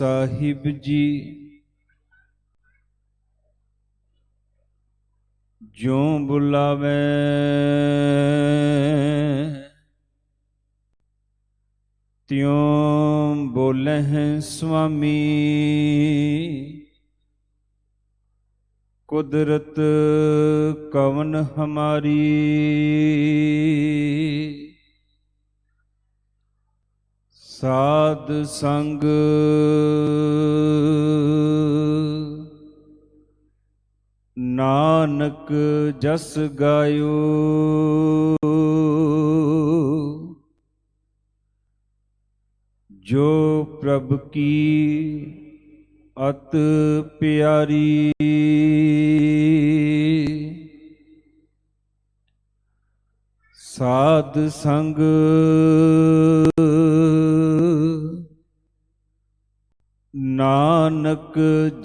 साहिब जी ज्यों बुलावे त्यों बोले हैं स्वामी। कुदरत कवन हमारी साध संग नानक जस गायो। जो प्रभ की अत प्यारी साध संग नानक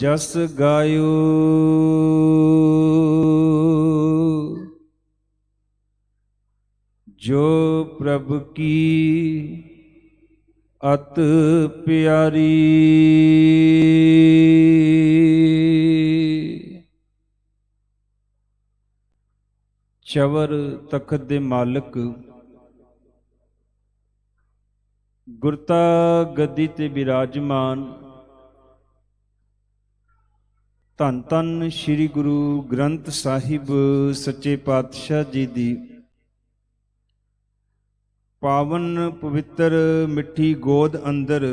जस गायो। जो प्रभ की अत प्यारी चवर तखत दे मालक गुरता गद्दी ते विराजमान धन धन श्री गुरु ग्रंथ साहिब सच्चे पातशाह जी दी पावन पवित्र मिठी गोद अंदर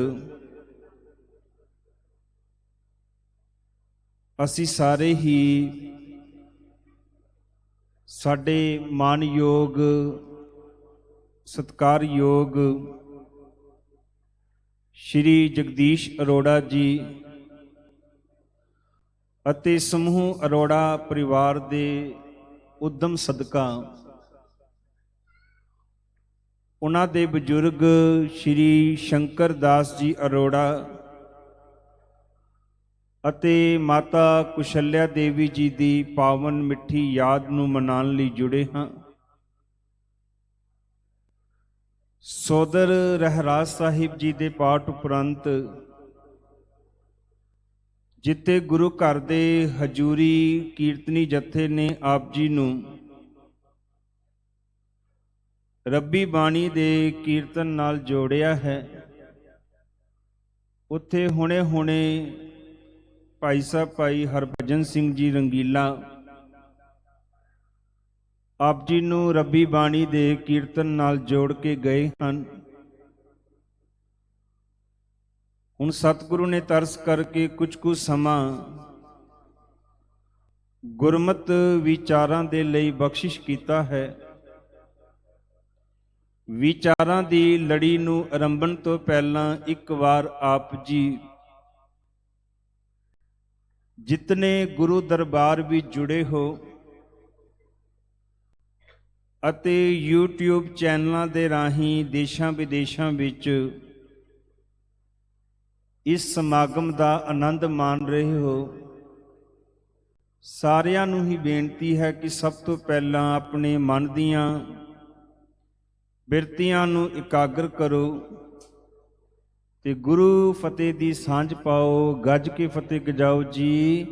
असी सारे ही साडे मानयोग सत्कारयोग श्री जगदीश अरोड़ा जी ਅਤੇ ਸਮੂਹ ਅਰੋੜਾ ਪਰਿਵਾਰ ਦੇ ਉਦਮ ਸਦਕਾ ਉਹਨਾਂ ਦੇ ਬਜ਼ੁਰਗ ਸ਼੍ਰੀ ਸ਼ੰਕਰ ਦਾਸ ਜੀ ਅਰੋੜਾ ਅਤੇ ਮਾਤਾ ਕੁਸ਼ਲਿਆ ਦੇਵੀ ਜੀ ਦੀ ਪਾਵਨ ਮਿੱਠੀ ਯਾਦ ਨੂੰ ਮਨਾਉਣ ਲਈ ਜੁੜੇ ਹਾਂ। ਸੋਦਰ ਰਹਿਰਾਜ ਸਾਹਿਬ ਜੀ ਦੇ ਪਾਠ ਉਪਰੰਤ ਜਿੱਥੇ ਗੁਰੂ ਘਰ ਦੇ ਹਜੂਰੀ ਕੀਰਤਨੀ ਜਥੇ ਨੇ ਆਪ ਜੀ ਨੂੰ ਰੱਬੀ ਬਾਣੀ ਦੇ ਕੀਰਤਨ ਨਾਲ ਜੋੜਿਆ ਹੈ, ਉੱਥੇ ਹੁਣੇ ਭਾਈ ਸਾਹਿਬ ਭਾਈ ਹਰਭਜਨ ਸਿੰਘ ਜੀ ਰੰਗੀਲਾ ਆਪ ਜੀ ਨੂੰ ਰੱਬੀ ਬਾਣੀ ਦੇ ਕੀਰਤਨ ਨਾਲ ਜੋੜ ਕੇ ਗਏ ਹਨ। ਹੁਣ ਸਤਿਗੁਰੂ ਨੇ ਤਰਸ ਕਰਕੇ ਕੁਝ ਕੁ ਸਮਾਂ ਗੁਰਮਤ ਵਿਚਾਰਾਂ ਦੇ ਲਈ ਬਖਸ਼ਿਸ਼ ਕੀਤਾ ਹੈ। ਵਿਚਾਰਾਂ ਦੀ ਲੜੀ ਨੂੰ ਆਰੰਭਣ ਤੋਂ ਪਹਿਲਾਂ ਇੱਕ ਵਾਰ ਆਪ ਜੀ ਜਿਤਨੇ ਗੁਰੂ ਦਰਬਾਰ ਵਿੱਚ ਜੁੜੇ ਹੋ ਅਤੇ YouTube ਚੈਨਲਾਂ ਦੇ ਰਾਹੀਂ ਦੇਸ਼ਾਂ ਵਿਦੇਸ਼ਾਂ ਵਿੱਚ ਇਸ ਸਮਾਗਮ ਦਾ ਆਨੰਦ ਮਾਣ ਰਹੇ ਹੋ, ਸਾਰਿਆਂ ਨੂੰ ਹੀ ਬੇਨਤੀ ਹੈ ਕਿ ਸਭ ਤੋਂ ਪਹਿਲਾਂ ਆਪਣੇ ਮਨ ਦੀਆਂ ਬਿਰਤੀਆਂ ਨੂੰ ਇਕਾਗਰ ਕਰੋ ਤੇ ਗੁਰੂ ਫਤਿਹ ਦੀ ਸਾਂਝ ਪਾਓ। ਗੱਜ ਕੇ ਫਤਿਹ ਗਜਾਓ ਜੀ।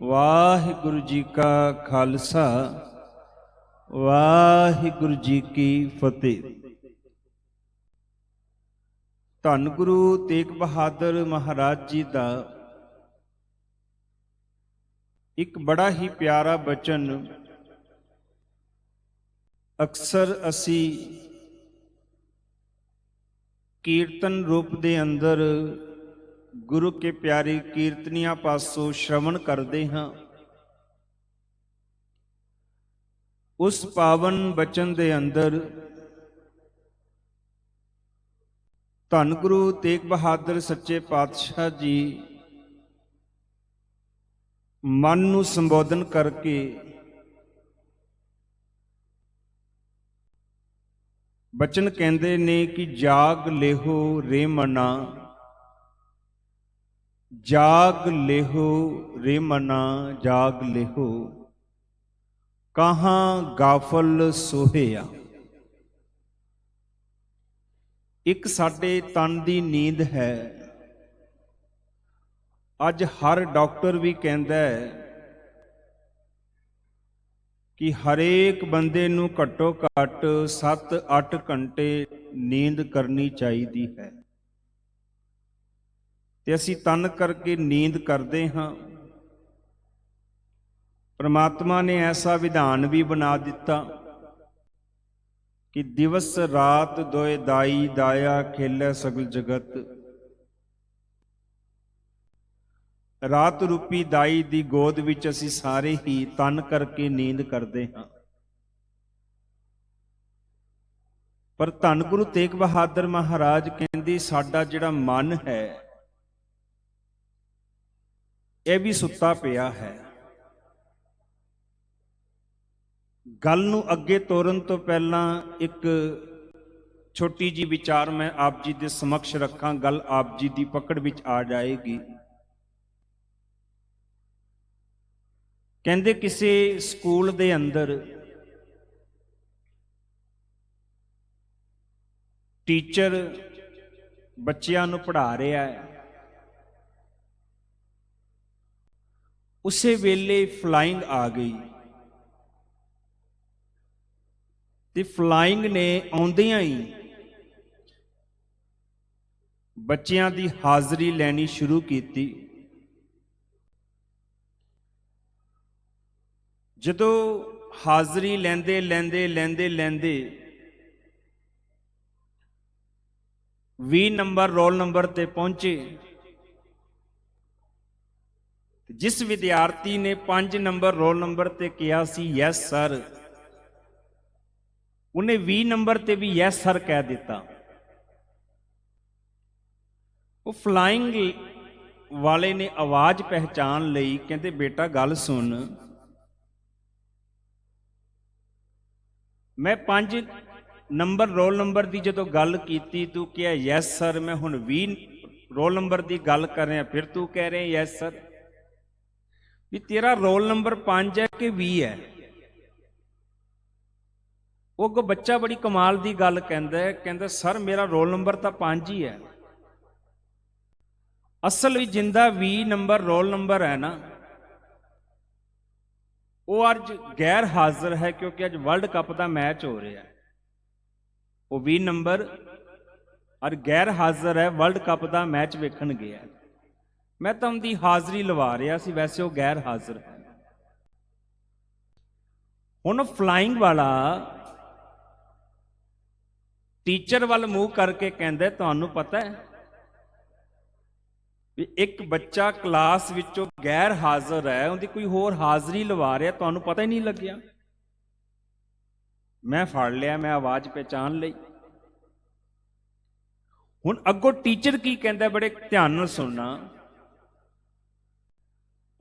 ਵਾਹਿਗੁਰੂ ਜੀ ਕਾ ਖਾਲਸਾ ਵਾਹਿਗੁਰੂ ਜੀ ਕੀ ਫਤਿਹ। ਧੰਨ ਗੁਰੂ ਤੇਗ ਬਹਾਦਰ ਮਹਾਰਾਜ ਜੀ ਦਾ ਇੱਕ ਬੜਾ ਹੀ ਪਿਆਰਾ ਬਚਨ ਅਕਸਰ ਅਸੀਂ ਕੀਰਤਨ ਰੂਪ ਦੇ ਅੰਦਰ ਗੁਰੂ ਕੇ ਪਿਆਰੇ ਕੀਰਤਨੀਆਂ ਪਾਸੋਂ ਸ਼ਰਵਣ ਕਰਦੇ ਹਾਂ। ਉਸ ਪਾਵਨ ਬਚਨ ਦੇ ਅੰਦਰ ਧੰਨ ਗੁਰੂ ਤੇਗ ਬਹਾਦਰ ਸੱਚੇ ਪਾਤਸ਼ਾਹ ਜੀ ਮਨ ਨੂੰ ਸੰਬੋਧਨ ਕਰਕੇ ਬਚਨ ਕਹਿੰਦੇ ਨੇ ਕਿ ਜਾਗ ਲੇਹੋ ਰੇ ਮਨਾ, ਜਾਗ ਲੇਹੋ ਰੇ ਮਨਾ, ਜਾਗ ਲੇਹੋ ਕਹਾਂ ਗਾਫਲ ਸੋਹਿਆ। ਇੱਕ ਸਾਡੇ ਤਨ ਦੀ ਨੀਂਦ ਹੈ, ਅੱਜ ਹਰ ਡਾਕਟਰ ਵੀ ਕਹਿੰਦਾ ਹੈ ਕਿ ਹਰੇਕ ਬੰਦੇ ਨੂੰ ਘੱਟੋ ਘੱਟ 7-8 ਘੰਟੇ ਨੀਂਦ ਕਰਨੀ ਚਾਹੀਦੀ ਹੈ, ਤੇ ਅਸੀਂ ਤਨ ਕਰਕੇ ਨੀਂਦ ਕਰਦੇ ਹਾਂ। परमात्मा ने ऐसा विधान भी बना दिता कि दिवस रात दोए दाई दाया खेले सगल जगत। रात रूपी दाई दी गोद विच असी सारे ही तन करके नींद करते हाँ। पर धन गुरु तेग बहादुर महाराज कहंदे साडा जिहड़ा मन है यह भी सुता पिया है। गल नूं अगे तोरन तो पहला एक छोटी जी विचार मैं आप जी दे समक्ष रखा, गल आप जी दी पकड़ विच आ जाएगी। कहंदे किसी स्कूल दे अंदर टीचर बच्चियां नूं पढ़ा रहा है, उसे वेले फ्लाइंग आ गई ते फ्लाइंग ने आउंदियां ही बच्चियां दी हाज़री लैनी शुरू की। जदों हाज़री लैंदे लैंदे लैंदे लैंदे 20 नंबर रोल नंबर ते पहुंचे, जिस विद्यार्थी ने 5 नंबर रोल नंबर ते किया सी यस सर, उन्हें 20 नंबर ते भी यस सर कह दिता। वो फ्लाइंग वाले ने आवाज पहचान लई, कहते बेटा गल सुन, मैं 5 नंबर रोल नंबर की जो गल की तू क्या यस सर, मैं हुण 20 रोल नंबर की गल कर रहा, फिर तू कह रहे यस सर। भी तेरा रोल नंबर 5 है कि 20 है? वो अगों बच्चा बड़ी कमाल की गल कहंदा सर मेरा रोल नंबर तो 5 ही है। असल भी जिंदा 20 नंबर रोल नंबर है ना, वो अज गैर हाजिर है क्योंकि अज वर्ल्ड कप का मैच हो रहा है। वो 20 नंबर और गैर हाजिर है, वर्ल्ड कप का मैच वेखण गया। मैं तो उनकी हाज़री लवा रहा सी, वैसे वो गैर हाजिर है। हुण फ्लाइंग वाला टीचर वाल मूँह करके कहंदा तुहानू पता है भी एक बच्चा क्लास विचों गैर हाजिर है, उनकी कोई होर हाज़री लवा रहा, तुहानू पता ही नहीं लग्या। मैं फड़ लिया, मैं आवाज़ पहचान लई। हुण अगों टीचर की कहंदा, बड़े ध्यान नाल सुनना।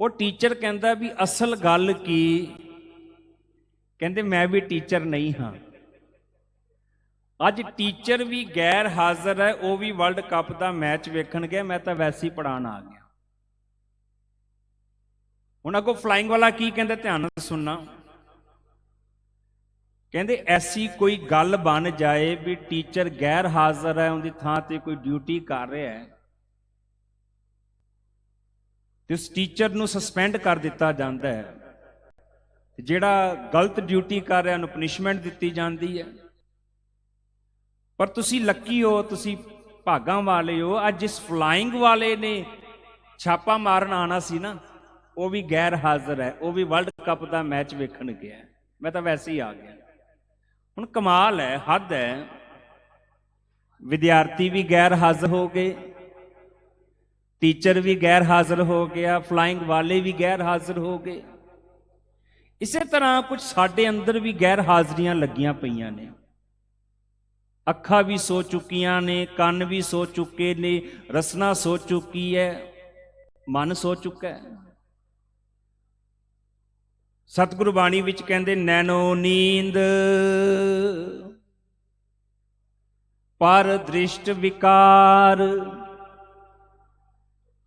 वो टीचर कहंदा भी असल गल की, कहंदे मैं भी टीचर नहीं हाँ, अज टीचर भी गैर हाजिर है, वो भी वर्ल्ड कप का मैच वेखण गया, मैं तो वैसे ही पढ़ाण आ गया। हुण अगों फ्लाइंग वाला की कहंदा, ध्यान नाल सुनना। कहंदे ऐसी कोई गल बन जाए भी टीचर गैर हाजिर है, उनकी थां ते कोई ड्यूटी कर रहा है, तो उस टीचर नूं सस्पेंड कर दिता जाता है, जिहड़ा गलत ड्यूटी कर रहा उन्हें पनिशमेंट दी जाती है। पर तुसी लकी हो, तुसी भागां वाले हो, अज जिस फ्लाइंग वाले ने छापा मारन आना सी ना, वो भी गैर हाजिर है, वो भी वर्ल्ड कप का मैच वेखण गया। मैं तो वैसे ही आ गया। हुण कमाल है, हद है, विद्यार्थी भी गैर हाजिर हो गए, टीचर भी गैर हाजिर हो गया, फ्लाइंग वाले भी गैर हाजिर हो गए। इसे तरह कुछ साडे अंदर भी गैर हाजिरियां लगियां पईयां ने। अखा भी सो चुकियां ने, कान भी सो चुके ने, रसना सो चुकी है, मन सो चुका है। सतगुरु बाणी विच कहंदे नैनो नींद पर दृष्ट विकार।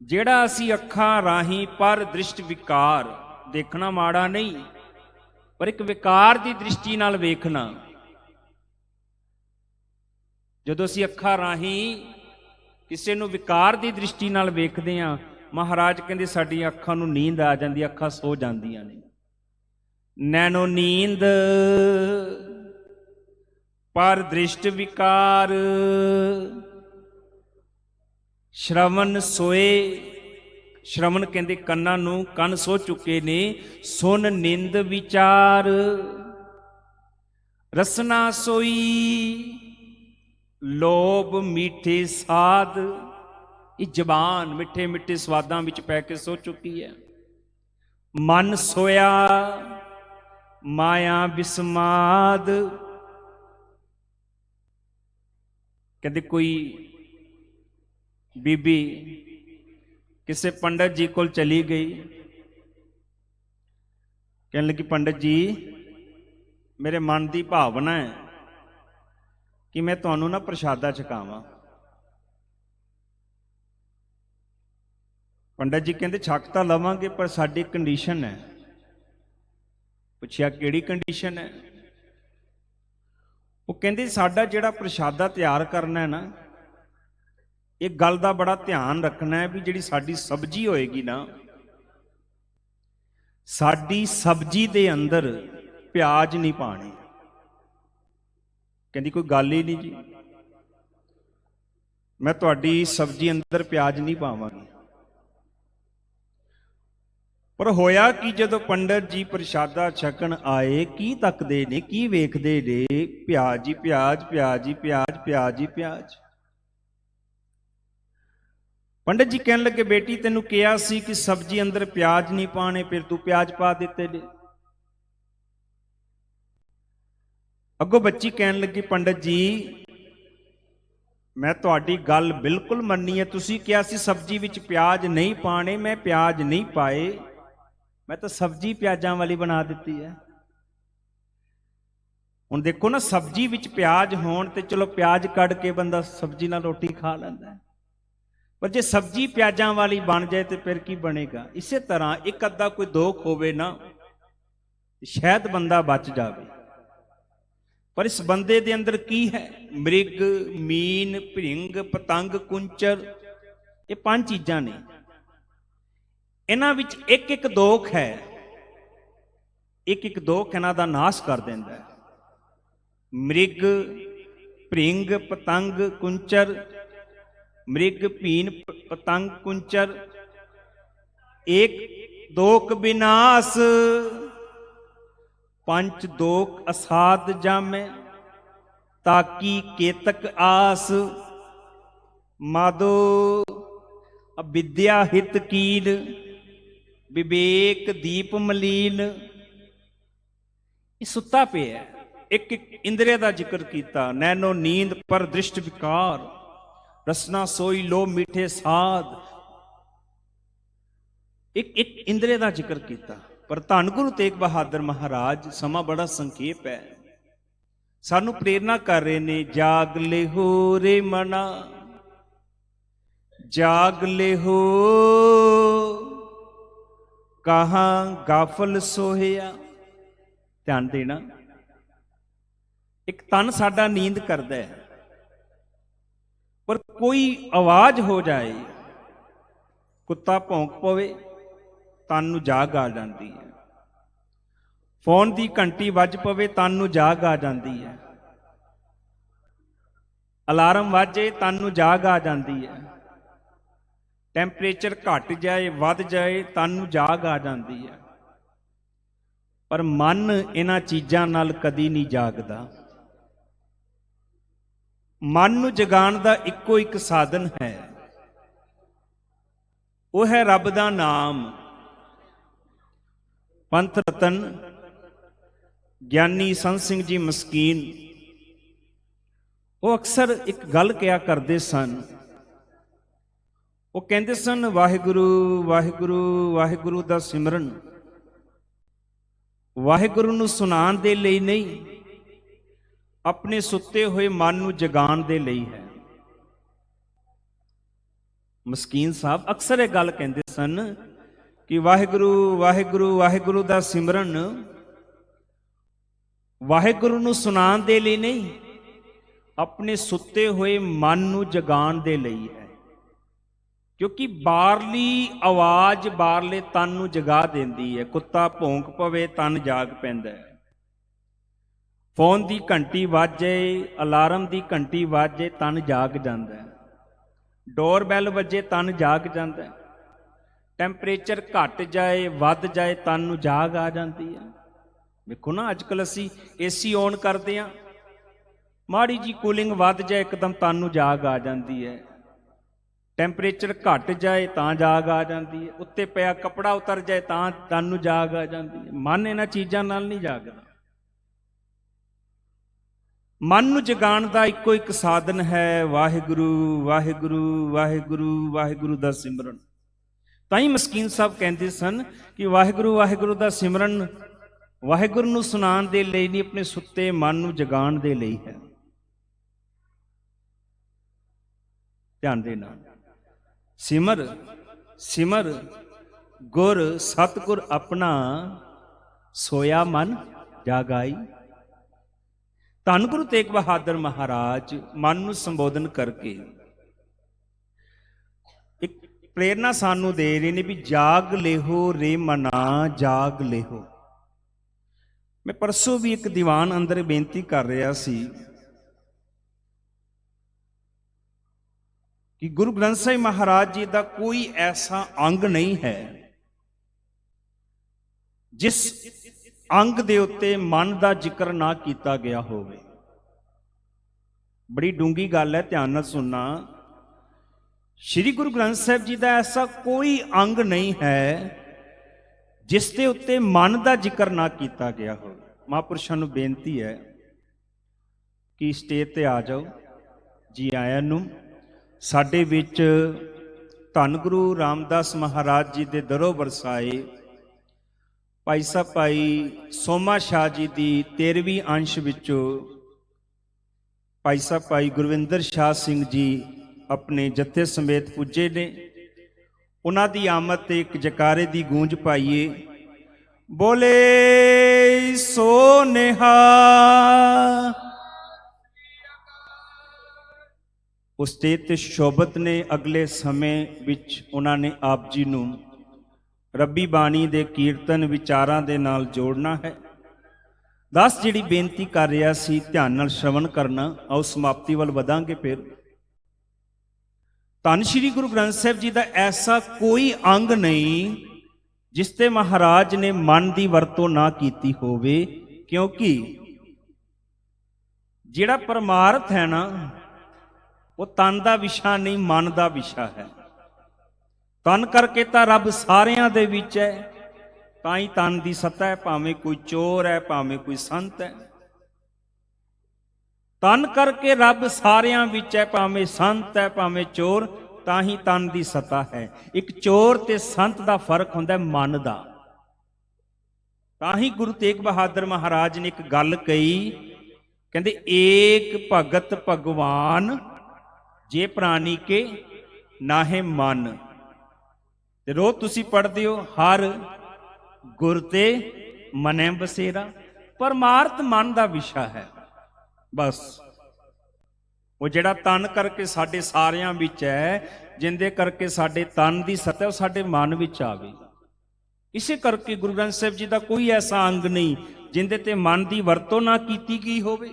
ਜਿਹੜਾ ਅਸੀਂ ਅੱਖਾਂ ਰਾਹੀਂ ਪਰ ਦ੍ਰਿਸ਼ਟ ਵਿਕਾਰ ਦੇਖਣਾ ਮਾੜਾ ਨਹੀਂ, ਪਰ ਇੱਕ ਵਿਕਾਰ ਦੀ ਦ੍ਰਿਸ਼ਟੀ ਨਾਲ ਵੇਖਣਾ। ਜਦੋਂ ਅਸੀਂ ਅੱਖਾਂ ਰਾਹੀਂ ਕਿਸੇ ਨੂੰ ਵਿਕਾਰ ਦੀ ਦ੍ਰਿਸ਼ਟੀ ਨਾਲ ਵੇਖਦੇ ਹਾਂ, महाराज कहते साडियां अखां नूं नींद आ जाती, अखां सो जांदियां ने। नैनो नींद पर दृष्ट विकार, श्रवण सोए। श्रवण कहते कन्नां नूं, कन सो चुके ने। सुन निंद विचार, रसना सोई लोभ मीठे साध। ये जबान मिठे मिठे स्वादां विच पै के सो चुकी है। मन सोया माया विस्माद। कहते कोई बीबी किसी पंडित जी कोल चली गई, कहने लगी पंडित जी मेरे मन की भावना है कि मैं तुहानू ना प्रसादा छकावां। पंडित जी कहते छक तां लवांगे पर साडी कंडीशन है। पुछया किहड़ी कंडीशन है? वो कहते साडा जिहड़ा प्रसादा तैयार करना है ना, एक गल का बड़ा ध्यान रखना है भी जिहड़ी साडी सब्जी होएगी ना, साडी सब्जी दे अंदर प्याज नहीं पाने। कहती कोई गल ही नहीं जी, मैं तुहाडी सब्जी अंदर प्याज नहीं पावांगी। पर होया कि जदों पंडित जी प्रसादा छकन आए, की तकदे ने, की वेखदे ने? प्याज ही प्याज, प्याज ही प्याज, प्याज ही प्याज। पंडित जी कहने लगे बेटी तेनू कहा सी कि सब्जी अंदर प्याज नहीं पाने, फिर तू प्याज पा दिते ने। अगों बच्ची कहने लगी पंडित जी मैं तुहाडी गल बिल्कुल मन्नी है, तुसी कहा सी सब्जी विच प्याज नहीं पाने, मैं प्याज नहीं पाए, मैं तो सब्जी प्याजां वाली बना दिती है। हुण देखो ना, सब्जी विच प्याज होण ते चलो प्याज कढ़ के बंदा सब्जी नाल रोटी खा लैंदा है, पर जे सब्जी प्याजां वाली बन जाए तो फिर की बनेगा? इसे तरह एक अद्धा कोई दोख होवे ना, शायद बंदा बच जावे, पर इस बंदे दे अंदर की है? मृग, मीन, भृंग, पतंग, कुंचर, ये 5 चीज़ां ने। इन्हां विच एक एक दोख है, एक एक दोख इन्हां दा नाश कर दिंदा है। मृग, भृंग, पतंग, कुंचर, मृग, भीन, पतंग, कुंचर, एक दोख विनाश, 5 दोख असाध जामे, ताकी केतक आस, माधो अविद्या हित कीन, विवेक दीप मलीन। ये सुता पे है। एक एक इंद्रिय का जिक्र किया। नैनो नींद पर दृष्ट विकार, रसना सोई लो मीठे साध। एक एक इंद्रिय का जिक्र किया। पर धन गुरु तेग बहादुर महाराज समा बड़ा संखेप है, सानू प्रेरणा कर रहे ने। जाग ले हो रे मना, जाग ले हो, कहां गाफल सोहया। ध्यान देना, एक तन साडा नींद करदा है, पर कोई आवाज हो जाए, कुत्ता भौंक पवे, तन नूं जाग आ जाती है। फोन की घंटी वज पवे, तन नूं जाग आ जाती है। अलार्म वाजे, तन नूं जाग आ जाती है। टैंपरेचर घट जाए वध जाए, तन नूं जाग आ जाती है। पर मन इन्हां चीज़ां नाल कदी नहीं जागदा। मन नूं जगाण दा इक्को एक साधन है, वो है रब दा नाम। पंथ रतन ज्ञानी संत सिंह जी मस्कीन, वो अक्सर एक गल कहा करते सन। वो कहते सन वाहिगुरु वाहिगुरु वाहिगुरु दा सिमरन वाहिगुरु नूं सुनाण दे लई नहीं, अपने सुते हुए मन नूं जगाण दे लई है। मस्कीन साहब अक्सर ये गल कहते सन कि वाहिगुरु वाहिगुरु वाहिगुरु दा सिमरन वाहिगुरु नूं सुनाण दे लई नहीं, अपने सुते हुए मन नूं जगाण दे लई है। ਕਿਉਂਕਿ ਬਾਹਰਲੀ ਆਵਾਜ਼ ਬਾਹਰਲੇ ਤਨ ਨੂੰ ਜਗਾ ਦਿੰਦੀ ਹੈ। ਕੁੱਤਾ ਭੌਂਕ ਪਵੇ, ਤਨ ਜਾਗ ਪੈਂਦਾ ਹੈ। ਫੋਨ ਦੀ ਘੰਟੀ ਵੱਜੇ, ਅਲਾਰਮ ਦੀ ਘੰਟੀ ਵੱਜੇ, ਤਨ ਜਾਗ ਜਾਂਦਾ ਹੈ। ਡੋਰਬੈਲ ਵੱਜੇ, ਤਨ ਜਾਗ ਜਾਂਦਾ ਹੈ। ਟੈਂਪਰੇਚਰ ਘਟ ਜਾਏ, ਵੱਧ ਜਾਏ, ਤਨ ਨੂੰ ਜਾਗ ਆ ਜਾਂਦੀ ਹੈ। ਵੇਖੋ ਨਾ, ਅੱਜ ਕੱਲ੍ਹ ਅਸੀਂ ਏਸੀ ਔਨ ਕਰਦੇ ਹਾਂ, ਮਾੜੀ ਜੀ ਕੂਲਿੰਗ ਵੱਧ ਜਾਏ, ਇੱਕਦਮ ਤਨ ਨੂੰ ਜਾਗ ਆ ਜਾਂਦੀ ਹੈ। ਟੈਂਪਰੇਚਰ ਘਟ ਜਾਏ ਤਾਂ ਜਾਗ ਆ ਜਾਂਦੀ ਹੈ। ਉੱਤੇ ਪਿਆ ਕੱਪੜਾ ਉਤਰ ਜਾਏ ਤਾਂ ਤਨ ਨੂੰ ਜਾਗ ਆ ਜਾਂਦੀ ਹੈ। ਮਨ ਇਹਨਾਂ ਚੀਜ਼ਾਂ ਨਾਲ ਨਹੀਂ ਜਾਗਦਾ। ਮਨ ਨੂੰ ਜਗਾਉਣ ਦਾ ਇੱਕੋ ਇੱਕ ਸਾਧਨ ਹੈ, ਵਾਹਿਗੁਰੂ ਵਾਹਿਗੁਰੂ ਵਾਹਿਗੁਰੂ ਵਾਹਿਗੁਰੂ ਦਾ ਸਿਮਰਨ। ਤਾਂ ਹੀ ਮਸਕੀਨ ਸਾਹਿਬ ਕਹਿੰਦੇ ਸਨ ਕਿ ਵਾਹਿਗੁਰੂ ਵਾਹਿਗੁਰੂ ਦਾ ਸਿਮਰਨ ਵਾਹਿਗੁਰੂ ਨੂੰ ਸੁਣਾਉਣ ਦੇ ਲਈ ਨਹੀਂ, ਆਪਣੇ ਸੁੱਤੇ ਮਨ ਨੂੰ ਜਗਾਉਣ ਦੇ ਲਈ ਹੈ। ਧਿਆਨ ਦੇਣਾ। ਸਿਮਰ ਸਿਮਰ ਗੁਰ ਸਤਿਗੁਰ ਆਪਣਾ, ਸੋਇਆ ਮਨ ਜਾਗਾਈ। ਧੰਨ ਗੁਰੂ ਤੇਗ ਬਹਾਦਰ ਮਹਾਰਾਜ ਮਨ ਨੂੰ ਸੰਬੋਧਨ ਕਰਕੇ ਇੱਕ ਪ੍ਰੇਰਨਾ ਸਾਨੂੰ ਦੇ ਰਹੇ ਨੇ ਵੀ ਜਾਗ ਲਿਹੋ ਰੇ ਮਨਾ, ਜਾਗ ਲਿਹੋ। ਮੈਂ ਪਰਸੋਂ ਵੀ ਇੱਕ ਦੀਵਾਨ ਅੰਦਰ ਬੇਨਤੀ ਕਰ ਰਿਹਾ ਸੀ ਕਿ ਗੁਰੂ ਗ੍ਰੰਥ ਸਾਹਿਬ ਮਹਾਰਾਜ ਜੀ ਦਾ ਕੋਈ ਐਸਾ ਅੰਗ ਨਹੀਂ ਹੈ ਜਿਸ ਅੰਗ ਦੇ ਉੱਤੇ ਮਨ ਦਾ ਜ਼ਿਕਰ ਨਾ ਕੀਤਾ ਗਿਆ ਹੋਵੇ। ਬੜੀ ਡੂੰਘੀ ਗੱਲ ਹੈ, ਧਿਆਨ ਨਾਲ ਸੁਣਨਾ। ਸ਼੍ਰੀ ਗੁਰੂ ਗ੍ਰੰਥ ਸਾਹਿਬ ਜੀ ਦਾ ਐਸਾ ਕੋਈ ਅੰਗ ਨਹੀਂ ਹੈ ਜਿਸ ਦੇ ਉੱਤੇ ਮਨ ਦਾ ਜ਼ਿਕਰ ਨਾ ਕੀਤਾ ਗਿਆ ਹੋਵੇ। ਮਹਾਂਪੁਰਸ਼ਾਂ ਨੂੰ ਬੇਨਤੀ ਹੈ ਕਿ ਸਟੇਜ ਤੇ ਆ ਜਾਓ। ਜੀ ਆਇਆਂ ਨੂੰ। ਸਾਡੇ ਵਿੱਚ ਧੰਨ ਗੁਰੂ ਰਾਮਦਾਸ ਮਹਾਰਾਜ ਜੀ ਦੇ ਦਰੋਂ ਵਰਸਾਏ ਭਾਈ ਸਾਹਿਬ ਭਾਈ ਸੋਮਾ ਸ਼ਾਹ ਜੀ ਦੀ 13ਵੀਂ ਅੰਸ਼ ਵਿੱਚੋਂ ਭਾਈ ਸਾਹਿਬ ਭਾਈ ਗੁਰਵਿੰਦਰ ਸ਼ਾਹ ਸਿੰਘ ਜੀ ਆਪਣੇ ਜੱਥੇ ਸਮੇਤ ਪੁੱਜੇ ਨੇ। ਉਹਨਾਂ ਦੀ ਆਮਦ ਤੇ ਇੱਕ ਜਕਾਰੇ ਦੀ ਗੂੰਜ ਪਾਈਏ। ਬੋਲੇ ਸੋ ਨਿਹਾਲ। ਉਸ ਸਟੇਜ ਤੇ ਸ਼ੋਭਤ ਨੇ। ਅਗਲੇ ਸਮੇਂ ਵਿੱਚ ਉਹਨਾਂ ਨੇ ਆਪ ਜੀ ਨੂੰ ਰੱਬੀ ਬਾਣੀ ਦੇ ਕੀਰਤਨ ਵਿਚਾਰਾਂ ਦੇ ਨਾਲ ਜੋੜਨਾ ਹੈ। ਦਾਸ ਜਿਹੜੀ ਬੇਨਤੀ ਕਰ ਰਿਹਾ ਸੀ, ਧਿਆਨ ਨਾਲ ਸ਼ਰਵਣ ਕਰਨਾ। ਆਓ ਸਮਾਪਤੀ ਵੱਲ ਵਧਾਂਗੇ। ਫਿਰ ਧੰਨ ਸ਼੍ਰੀ ਗੁਰੂ ਗ੍ਰੰਥ ਸਾਹਿਬ ਜੀ ਦਾ ਐਸਾ ਕੋਈ ਅੰਗ ਨਹੀਂ ਜਿਸ ਤੇ ਮਹਾਰਾਜ ਨੇ ਮਨ ਦੀ ਵਰਤੋਂ ਨਾ ਕੀਤੀ ਹੋਵੇ, ਕਿਉਂਕਿ ਜਿਹੜਾ ਪਰਮਾਰਥ ਹੈ ਨਾ, ਉਹ ਤਨ ਦਾ ਵਿਸ਼ਾ ਨਹੀਂ, ਮਨ ਦਾ ਵਿਸ਼ਾ ਹੈ। ਤਨ ਕਰਕੇ ਤਾਂ ਰੱਬ ਸਾਰਿਆਂ ਦੇ ਵਿੱਚ ਹੈ, ਤਾਂ ਹੀ ਤਨ ਦੀ ਸੱਤਾ ਹੈ। ਭਾਵੇਂ ਕੋਈ ਚੋਰ ਹੈ, ਭਾਵੇਂ ਕੋਈ ਸੰਤ ਹੈ, ਤਨ ਕਰਕੇ ਰੱਬ ਸਾਰਿਆਂ ਵਿੱਚ ਹੈ। ਭਾਵੇਂ ਸੰਤ ਹੈ, ਭਾਵੇਂ ਚੋਰ, ਤਾਂ ਹੀ ਤਨ ਦੀ ਸੱਤਾ ਹੈ। ਇੱਕ ਚੋਰ ਤੇ ਸੰਤ ਦਾ ਫਰਕ ਹੁੰਦਾ ਮਨ ਦਾ। ਤਾਂ ਹੀ ਗੁਰੂ ਤੇਗ ਬਹਾਦਰ ਮਹਾਰਾਜ ਨੇ ਇੱਕ ਗੱਲ ਕਹੀ, ਕਹਿੰਦੇ ਏਕ ਭਗਤ ਭਗਵਾਨ ਜੇ ਪ੍ਰਾਣੀ ਕੇ ਨਾਹੇ ਮਨ। ਤੇ ਰੋਜ਼ ਤੁਸੀਂ ਪੜ੍ਹਦੇ ਹੋ, ਹਰ ਗੁਰ ਤੇ ਮਨੈ ਬਸੇਰਾ। ਪਰਮਾਰਥ ਮਨ ਦਾ ਵਿਸ਼ਾ ਹੈ। ਬਸ ਉਹ ਜਿਹੜਾ ਤਨ ਕਰਕੇ ਸਾਡੇ ਸਾਰਿਆਂ ਵਿੱਚ ਹੈ, ਜਿੰਦੇ ਕਰਕੇ ਸਾਡੇ ਤਨ ਦੀ ਸੱਤਾ ਉਹ ਸਾਡੇ ਮਨ ਵਿੱਚ ਆਵੇ। ਇਸੇ ਕਰਕੇ ਗੁਰੂ ਗ੍ਰੰਥ ਸਾਹਿਬ ਜੀ ਦਾ ਕੋਈ ਐਸਾ ਅੰਗ ਨਹੀਂ ਜਿੰਦੇ ਤੇ ਮਨ ਦੀ ਵਰਤੋਂ ਨਾ ਕੀਤੀ ਗਈ ਹੋਵੇ।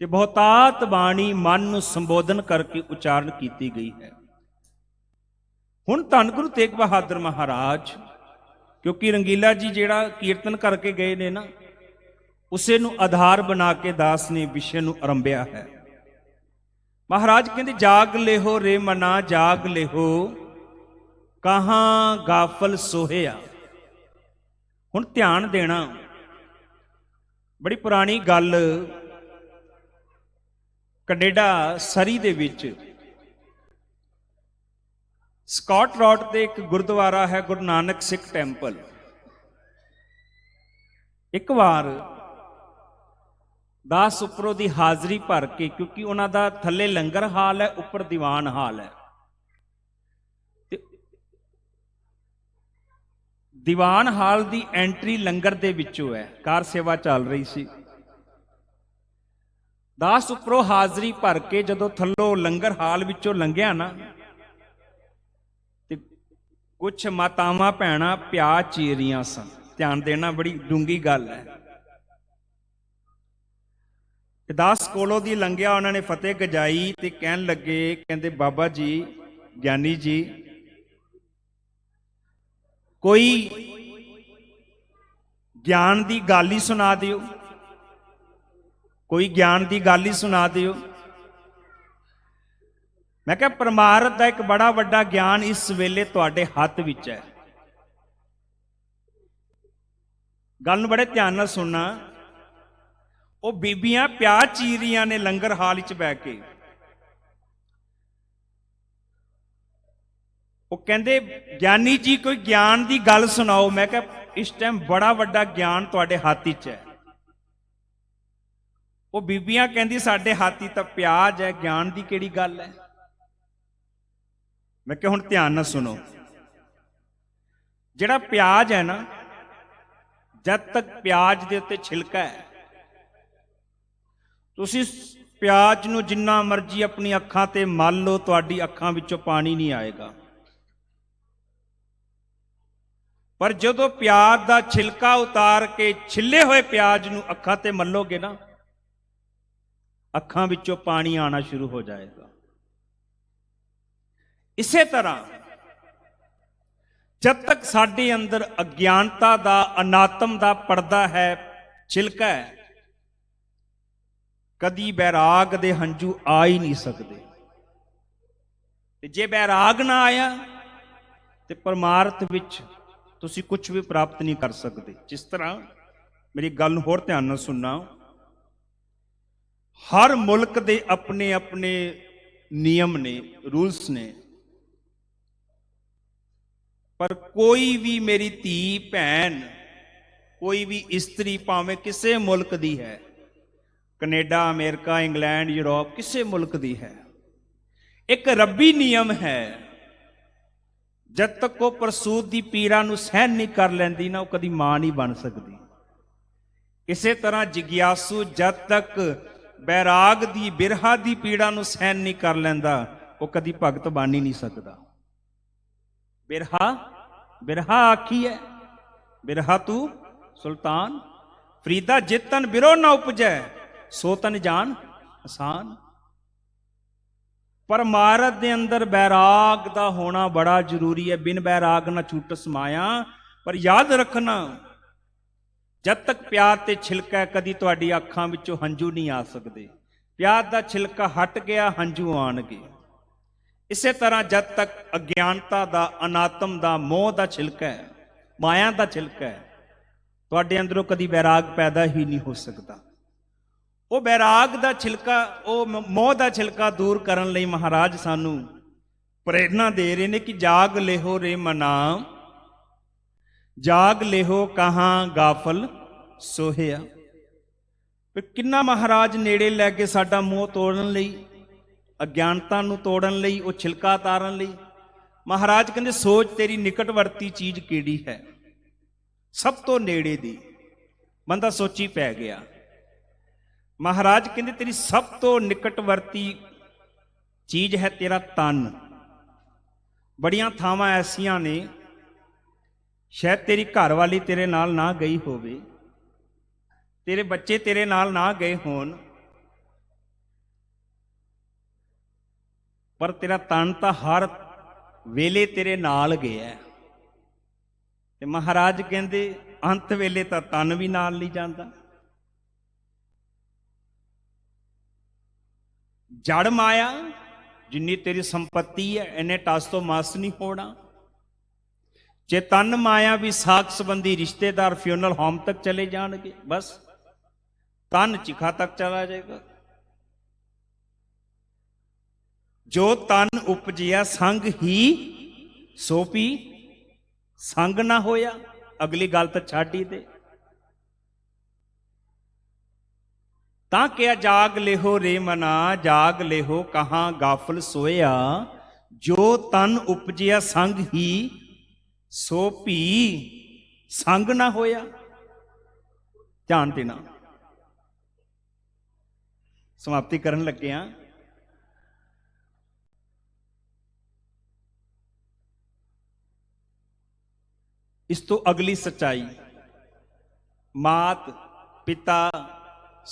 ਤੇ ਬਹੁਤਾਤ ਬਾਣੀ ਮਨ ਨੂੰ ਸੰਬੋਧਨ ਕਰਕੇ ਉਚਾਰਨ ਕੀਤੀ ਗਈ ਹੈ। ਹੁਣ ਧੰਨ ਗੁਰੂ ਤੇਗ ਬਹਾਦਰ ਮਹਾਰਾਜ, ਕਿਉਂਕਿ ਰੰਗੀਲਾ ਜੀ ਜਿਹੜਾ ਕੀਰਤਨ ਕਰਕੇ ਗਏ ਨੇ ਨਾ, ਉਸੇ ਨੂੰ ਆਧਾਰ ਬਣਾ ਕੇ ਦਾਸ ਨੇ ਵਿਸ਼ੇ ਨੂੰ ਆਰੰਭਿਆ ਹੈ। ਮਹਾਰਾਜ ਕਹਿੰਦੇ ਜਾਗ ਲਿਹੋ ਰੇ ਮਨਾ, ਜਾਗ ਲਿਹੋ ਕਹਾਂ ਗਾਫਲ ਸੋਹਿਆ। ਹੁਣ ਧਿਆਨ ਦੇਣਾ, ਬੜੀ ਪੁਰਾਣੀ ਗੱਲ। ਕੈਨੇਡਾ ਸਰੀ ਦੇ ਵਿੱਚ ਸਕਾਟ ਰੋਡ ਤੇ ਇੱਕ ਗੁਰਦੁਆਰਾ ਹੈ, ਗੁਰੂ ਨਾਨਕ ਸਿੱਖ ਟੈਂਪਲ। ਇੱਕ ਵਾਰ ਦਾਸ ਉੱਪਰੋਂ ਦੀ ਹਾਜ਼ਰੀ ਭਰ ਕੇ, ਕਿਉਂਕਿ ਉਹਨਾਂ ਦਾ ਥੱਲੇ ਲੰਗਰ ਹਾਲ ਹੈ, ਉੱਪਰ ਦੀਵਾਨ ਹਾਲ ਹੈ, ਤੇ ਦੀਵਾਨ ਹਾਲ ਦੀ ਐਂਟਰੀ ਲੰਗਰ ਦੇ ਵਿੱਚੋਂ ਹੈ। ਕਾਰ ਸੇਵਾ ਚੱਲ ਰਹੀ ਸੀ। ਦਾਸ ਉੱਪਰੋਂ ਹਾਜ਼ਰੀ ਭਰ ਕੇ ਜਦੋਂ ਥੱਲੋਂ ਲੰਗਰ ਹਾਲ ਵਿੱਚੋਂ ਲੰਘਿਆ ਨਾ, ਕੁਛ ਮਾਤਾਵਾਂ ਭੈਣਾਂ ਪਿਆਜ਼ ਚੀਰ ਰਹੀਆਂ ਸਨ। ਧਿਆਨ ਦੇਣਾ, ਬੜੀ ਡੂੰਗੀ ਗੱਲ ਹੈ। ਦਾਸ ਕੋਲੋਂ ਦੀ ਲੰਘਿਆ, ਉਹਨਾਂ ਨੇ ਫਤਿਹ ਗਜਾਈ ਤੇ ਕਹਿਣ ਲੱਗੇ, ਕਹਿੰਦੇ ਬਾਬਾ ਜੀ, ਗਿਆਨੀ ਜੀ, ਕੋਈ ਗਿਆਨ ਦੀ ਗੱਲ ਹੀ ਸੁਣਾ ਦਿਓ, ਕੋਈ ਗਿਆਨ ਦੀ ਗੱਲ ਹੀ ਸੁਣਾ ਦਿਓ। ਮੈਂ ਕਿਹਾ ਪਰਮਾਰਥ ਦਾ ਇੱਕ ਬੜਾ ਵੱਡਾ ਗਿਆਨ ਇਸ ਵੇਲੇ ਤੁਹਾਡੇ ਹੱਥ ਵਿੱਚ ਹੈ। ਗੱਲ ਨੂੰ ਬੜੇ ਧਿਆਨ ਨਾਲ ਸੁਣਨਾ। ਉਹ ਬੀਬੀਆਂ ਪਿਆਜ਼ ਚੀਰ ਰਹੀਆਂ ਨੇ ਲੰਗਰ ਹਾਲ ਵਿੱਚ ਬਹਿ ਕੇ। ਉਹ ਕਹਿੰਦੇ ਗਿਆਨੀ ਜੀ ਕੋਈ ਗਿਆਨ ਦੀ ਗੱਲ ਸੁਣਾਓ। ਮੈਂ ਕਿਹਾ ਇਸ ਟਾਈਮ ਬੜਾ ਵੱਡਾ ਗਿਆਨ ਤੁਹਾਡੇ ਹੱਥ ਵਿੱਚ ਹੈ। ਉਹ ਬੀਬੀਆਂ ਕਹਿੰਦੀ ਸਾਡੇ ਹੱਥ ਹੀ ਤਾਂ ਪਿਆਜ਼ ਹੈ, ਗਿਆਨ ਦੀ ਕਿਹੜੀ ਗੱਲ ਹੈ। ਮੈਂ ਕਿਹਾ ਹੁਣ ਧਿਆਨ ਨਾਲ ਸੁਣੋ। ਜਿਹੜਾ ਪਿਆਜ਼ ਹੈ ਨਾ, ਜਦ ਤੱਕ ਪਿਆਜ਼ ਦੇ ਉੱਤੇ ਛਿਲਕਾ ਹੈ, ਤੁਸੀਂ ਪਿਆਜ਼ ਨੂੰ ਜਿੰਨਾ ਮਰਜ਼ੀ ਆਪਣੀ ਅੱਖਾਂ ਤੇ ਮਲ ਲਓ, ਤੁਹਾਡੀ ਅੱਖਾਂ ਵਿੱਚੋਂ ਪਾਣੀ ਨਹੀਂ ਆਏਗਾ। ਪਰ ਜਦੋਂ ਪਿਆਜ਼ ਦਾ ਛਿਲਕਾ ਉਤਾਰ ਕੇ ਛਿੱਲੇ ਹੋਏ ਪਿਆਜ਼ ਨੂੰ ਅੱਖਾਂ ਤੇ ਮਲੋਗੇ ਨਾ, ਅੱਖਾਂ ਵਿੱਚੋਂ ਪਾਣੀ ਆਣਾ ਸ਼ੁਰੂ ਹੋ ਜਾਏਗਾ। ਇਸੇ ਤਰ੍ਹਾਂ ਜਦ ਤੱਕ ਸਾਡੇ ਅੰਦਰ ਅਗਿਆਨਤਾ ਦਾ, ਅਨਾਤਮ ਦਾ ਪਰਦਾ ਹੈ, ਛਿਲਕਾ ਹੈ, ਕਦੀ ਬੈਰਾਗ ਦੇ ਹੰਝੂ ਆ ਹੀ ਨਹੀਂ ਸਕਦੇ। ਤੇ ਜੇ ਬੈਰਾਗ ਨਾ ਆਇਆ ਤੇ ਪਰਮਾਰਥ ਵਿੱਚ ਤੁਸੀਂ ਕੁਝ ਵੀ ਪ੍ਰਾਪਤ ਨਹੀਂ ਕਰ ਸਕਦੇ। ਜਿਸ ਤਰ੍ਹਾਂ, ਮੇਰੀ ਗੱਲ ਨੂੰ ਹੋਰ ਧਿਆਨ ਨਾਲ ਸੁਣਨਾ, ਹਰ ਮੁਲਕ ਦੇ ਆਪਣੇ ਆਪਣੇ ਨਿਯਮ ਨੇ, ਰੂਲਸ ਨੇ, ਪਰ ਕੋਈ ਵੀ ਮੇਰੀ ਧੀ ਭੈਣ, ਕੋਈ ਵੀ ਇਸਤਰੀ ਭਾਵੇਂ ਕਿਸੇ ਮੁਲਕ ਦੀ ਹੈ, ਕੈਨੇਡਾ, ਅਮਰੀਕਾ, ਇੰਗਲੈਂਡ, ਯੂਰਪ, ਕਿਸੇ ਮੁਲਕ ਦੀ ਹੈ, ਇੱਕ ਰੱਬੀ ਨਿਯਮ ਹੈ, ਜਦ ਤੱਕ ਉਹ ਪ੍ਰਸੂਤ ਦੀ ਪੀੜਾ ਨੂੰ ਸਹਿਣ ਨਹੀਂ ਕਰ ਲੈਂਦੀ ਨਾ, ਉਹ ਕਦੀ ਮਾਂ ਨਹੀਂ ਬਣ ਸਕਦੀ। ਇਸੇ ਤਰ੍ਹਾਂ ਜਿਗਿਆਸੂ ਜਦ ਤੱਕ ਬੈਰਾਗ ਦੀ, ਬਿਰਹਾ ਦੀ ਪੀੜਾ ਨੂੰ ਸਹਿਣ ਨਹੀਂ ਕਰ ਲੈਂਦਾ, ਉਹ ਕਦੀ ਭਗਤ ਬਣ ਹੀ ਨਹੀਂ ਸਕਦਾ। ਬਿਰਹਾ ਆਖੀ ਹੈ, ਬਿਰਹਾ ਤੂੰ ਸੁਲਤਾਨ, ਫਰੀਦਾ ਜਿਤਨ ਬਿਰੋ ਨਾ ਉਪਜੈ, ਸੋ ਤਨ ਜਾਨ ਆਸਾਨ। ਪਰਮਾਰਥ ਦੇ ਅੰਦਰ ਬੈਰਾਗ ਦਾ ਹੋਣਾ ਬੜਾ ਜ਼ਰੂਰੀ ਹੈ। ਬਿਨ ਬੈਰਾਗ ਨਾ ਛੂਟ ਸਮਾਇਆ। ਪਰ ਯਾਦ ਰੱਖਣਾ, ਜਦ ਤੱਕ ਪਿਆਜ਼ ਤੇ ਛਿਲਕਾ, ਕਦੀ ਤੁਹਾਡੀ ਅੱਖਾਂ ਵਿੱਚੋਂ ਹੰਝੂ ਨਹੀਂ ਆ ਸਕਦੇ। ਪਿਆਜ਼ ਦਾ ਛਿਲਕਾ ਹਟ ਗਿਆ, ਹੰਝੂ ਆਉਣਗੇ। ਇਸੇ ਤਰ੍ਹਾਂ ਜਦ ਤੱਕ ਅਗਿਆਨਤਾ ਦਾ, ਅਨਾਤਮ ਦਾ, ਮੋਹ ਦਾ ਛਿਲਕਾ ਹੈ, ਮਾਇਆ ਦਾ ਛਿਲਕਾ ਹੈ, ਤੁਹਾਡੇ ਅੰਦਰੋਂ ਕਦੀ ਬੈਰਾਗ ਪੈਦਾ ਹੀ ਨਹੀਂ ਹੋ ਸਕਦਾ। ਉਹ ਬੈਰਾਗ ਦਾ ਛਿਲਕਾ, ਉਹ ਮੋਹ ਦਾ ਛਿਲਕਾ ਦੂਰ ਕਰਨ ਲਈ ਮਹਾਰਾਜ ਸਾਨੂੰ ਪ੍ਰੇਰਨਾ ਦੇ ਰਹੇ ਨੇ ਕਿ ਜਾਗ ਲਿਹੋ ਰੇ ਮਨਾ, ਜਾਗ ਲਿਹੋ ਕਹਾਂ ਗਾਫਲ ਸੋਹਿਆ। ਕਿੰਨਾ ਮਹਾਰਾਜ ਨੇੜੇ ਲੈ ਕੇ ਸਾਡਾ ਮੋਹ ਤੋੜਨ ਲਈ, ਅਗਿਆਨਤਾ ਨੂੰ ਤੋੜਨ ਲਈ, ਉਹ ਛਿਲਕਾ ਤਾਰਨ ਲਈ। ਮਹਾਰਾਜ ਕਹਿੰਦੇ ਸੋਚ ਤੇਰੀ ਨਿਕਟਵਰਤੀ ਚੀਜ਼ ਕਿਹੜੀ ਹੈ, ਸਭ ਤੋਂ ਨੇੜੇ ਦੀ। ਬੰਦਾ ਸੋਚੀ ਪੈ ਗਿਆ। ਮਹਾਰਾਜ ਕਹਿੰਦੇ ਤੇਰੀ ਸਭ ਤੋਂ ਨਿਕਟਵਰਤੀ ਚੀਜ਼ ਹੈ ਤੇਰਾ ਤਨ। ਬੜੀਆਂ ਥਾਵਾਂ ਐਸੀਆਂ ਨੇ, ਸ਼ਾਇਦ ਤੇਰੀ ਘਰ ਵਾਲੀ ਤੇਰੇ ਨਾਲ ਨਾ ਗਈ ਹੋਵੇ, ਤੇਰੇ ਬੱਚੇ ਤੇਰੇ ਨਾਲ ਨਾ ਗਏ ਹੋਣ, ਪਰ ਤੇਰਾ ਤਨ ਤਾਂ ਹਰ ਵੇਲੇ ਤੇਰੇ ਨਾਲ ਗਿਆ। ਤੇ ਮਹਾਰਾਜ ਕਹਿੰਦੇ ਅੰਤ ਵੇਲੇ ਤਾਂ ਤਨ ਵੀ ਨਾਲ ਨਹੀਂ ਜਾਂਦਾ। ਜੜ ਮਾਇਆ ਜਿੰਨੀ ਤੇਰੀ ਸੰਪत्ति ਹੈ, ਇਹਨੇ ਟਸ ਤੋਂ ਮਸ ਨਹੀਂ ਹੋਣਾ। ਜੇ ਤਨ ਮਾਇਆ ਵੀ ਸਾਕ ਸੰਬੰਧੀ ਰਿਸ਼ਤੇਦਾਰ ਫਿਊਨਲ ਹੋਮ ਤੱਕ ਚਲੇ ਜਾਣਗੇ, ਬਸ ਤਨ ਚਿਖਾ ਤੱਕ ਚਲਾ ਜਾਏਗਾ। ਜੋ ਤਨ ਉਪਜਿਆ ਸੰਗ ਹੀ ਸੋ ਪੀ, ਸੰਗ ਨਾ ਹੋਇਆ, ਅਗਲੀ ਗੱਲ ਤਾਂ ਛੱਡ ਹੀ ਦੇ। ਤਾਂ ਕਿਹਾ ਜਾਗ ਲਿਹੋ ਰੇ ਮਨਾ, ਜਾਗ ਲਿਹੋ ਕਹਾਂ ਗਾਫਲ ਸੋਇਆ। ਜੋ ਤਨ ਉਪਜਿਆ ਸੰਗ ਹੀ ਸੋ ਭੀ, ਸੰਗ ਨਾ ਹੋਇਆ। ਧਿਆਨ ਦੇਣਾ, ਸਮਾਪਤੀ ਕਰਨ ਲੱਗੇ ਹਾਂ। इस तो अगली सच्चाई, मात पिता